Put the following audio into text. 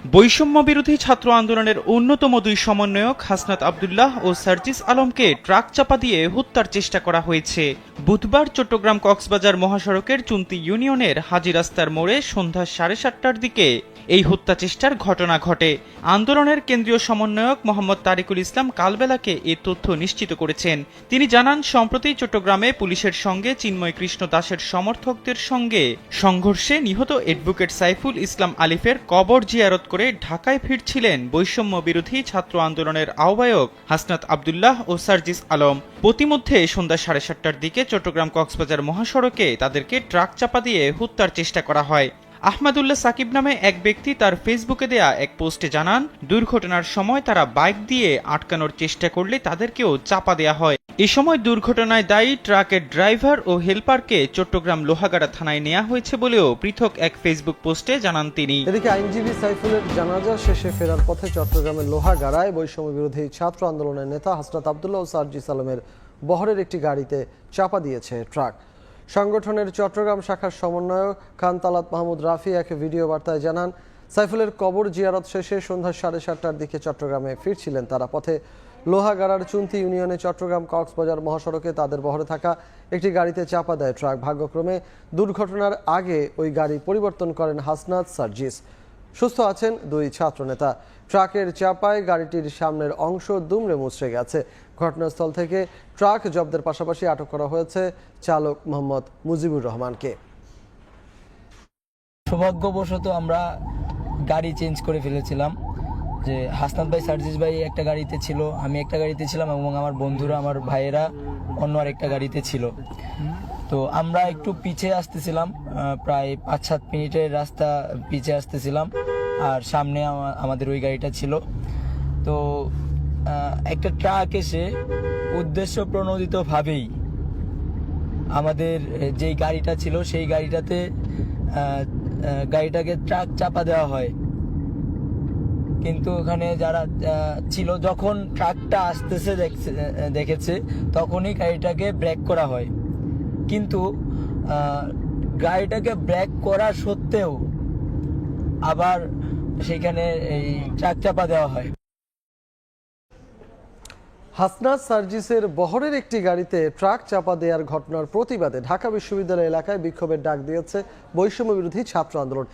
বৈষম্য বিরোধী ছাত্র আন্দোলনের অন্যতম দুই সমন্বয়ক হাসনাত আব্দুল্লাহ ও সার্জিস আলমকে ট্রাক চাপা দিয়ে হত্যার চেষ্টা করা হয়েছে। বুধবার চট্টগ্রাম কক্সবাজার মহাসড়কের চুন্তি ইউনিয়নের হাজী রাস্তার মোড়ে সন্ধ্যা 7:30টার দিকে এই হত্যা চেষ্টার ঘটনা ঘটে। আন্দোলনের কেন্দ্রীয় সমন্বয়ক মোহাম্মদ তারিকুল ইসলাম কালবেলাকে এ তথ্য নিশ্চিত করেছেন। তিনি জানান, সম্প্রতি চট্টগ্রামে পুলিশের সঙ্গে চিন্ময় কৃষ্ণ দাসের সমর্থকদের সঙ্গে সংঘর্ষে নিহত অ্যাডভোকেট সাইফুল ইসলাম আলিফের কবর জিয়ারত করে ঢাকায় ফিরছিলেন বৈষম্য বিরোধী ছাত্র আন্দোলনের আহ্বায়ক হাসনাত আব্দুল্লাহ ও সার্জিস আলম। প্রতিমধ্যে সন্ধ্যা 7:30টার দিকে চট্টগ্রাম কক্সবাজার মহাসড়কে তাদেরকে ট্রাক চাপা দিয়ে হত্যার চেষ্টা করা হয়। আহমদুল্লাহ সাকিব নামে এক ব্যক্তি তার ফেসবুকে দেয়া এক পোস্টে জানান, দুর্ঘটনার সময় তারা বাইক দিয়ে আটকানোর চেষ্টা করলে তাদেরকেও চাপা দেয়া হয়। এ সময় দুর্ঘটনায় দায়ী ট্রাকের ড্রাইভার ও হেলপারকে চট্টগ্রাম লোহাগাড়া থানায় নেওয়া হয়েছে বলেও পৃথক এক ফেসবুক পোস্টে জানান তিনি। এদিকে আইনজীবী সাইফুলের জানাজা শেষে ফেরার পথে চট্টগ্রামের লোহাগাড়ায় বৈষম্য বিরোধী ছাত্র আন্দোলনের নেতা হাসনাত আব্দুল্লাহ ও সার্জিস আলমের বহরের একটি গাড়িতে চাপা দিয়েছে ট্রাক। সংগঠনের চট্টগ্রাম শাখার সমন্বয়ক খান তালাত মাহমুদ রাফি এক ভিডিও বার্তায় জানান, সাইফুলের কবর জিয়ারত শেষে সন্ধ্যা 7:30টার দিকে চট্টগ্রামে ফিরছিলেন তারা। পথে লোহাগাড়ার চুন্তি ইউনিয়নে চট্টগ্রাম কক্সবাজার মহাসড়কে তাদের বহরে থাকা একটি গাড়িতে চাপা দেয় ট্রাক। ভাগ্যক্রমে দুর্ঘটনার আগে ওই গাড়ি পরিবর্তন করেন হাসনাত সার্জিস। সুস্থ আছেন দুই ছাত্রনেতা। ট্রাকের চাপায় গাড়িটির সামনের অংশ দুমড়ে মুচড়ে গেছে। ঘটনাস্থল থেকে ট্রাক জব্দের পাশাপাশি আটক করা হয়েছে চালক মোহাম্মদ মুজিবুর রহমানকে। সৌভাগ্যবশত আমরা গাড়ি চেঞ্জ করে ফেলেছিলাম, যে হাসনাত ভাই সার্জিস ভাই একটা গাড়িতে ছিল, আমি একটা গাড়িতে ছিলাম এবং আমার বন্ধুরা আমার ভাইয়েরা অন্য আরেকটা গাড়িতে ছিল। তো আমরা একটু পিছিয়ে আসতেছিলাম, প্রায় 5-7 মিনিটের রাস্তা পিছিয়ে আসতেছিলাম, আর সামনে আমাদের ওই গাড়িটা ছিল। তো একটা ট্রাক এসে উদ্দেশ্য প্রণোদিতভাবেই আমাদের যেই গাড়িটা ছিল সেই গাড়িটাকে ট্রাক চাপা দেওয়া হয়। কিন্তু ওখানে যারা ছিল, যখন ট্রাকটা আসতেছে দেখেছে তখনই গাড়িটাকে ব্রেক করা হয়। কিন্তু গাড়িটাকে ব্রেক করা সত্ত্বেও আবার সেখানে এই ট্রাক চাপা দেওয়া হয়। হাসনাত সার্জিসের বহরের একটি গাড়িতে ট্রাক চাপা দেওয়ার ঘটনার প্রতিবাদে ঢাকা বিশ্ববিদ্যালয় এলাকায় বিক্ষোভের ডাক দিয়েছে বৈষম্য বিরোধী ছাত্র আন্দোলন।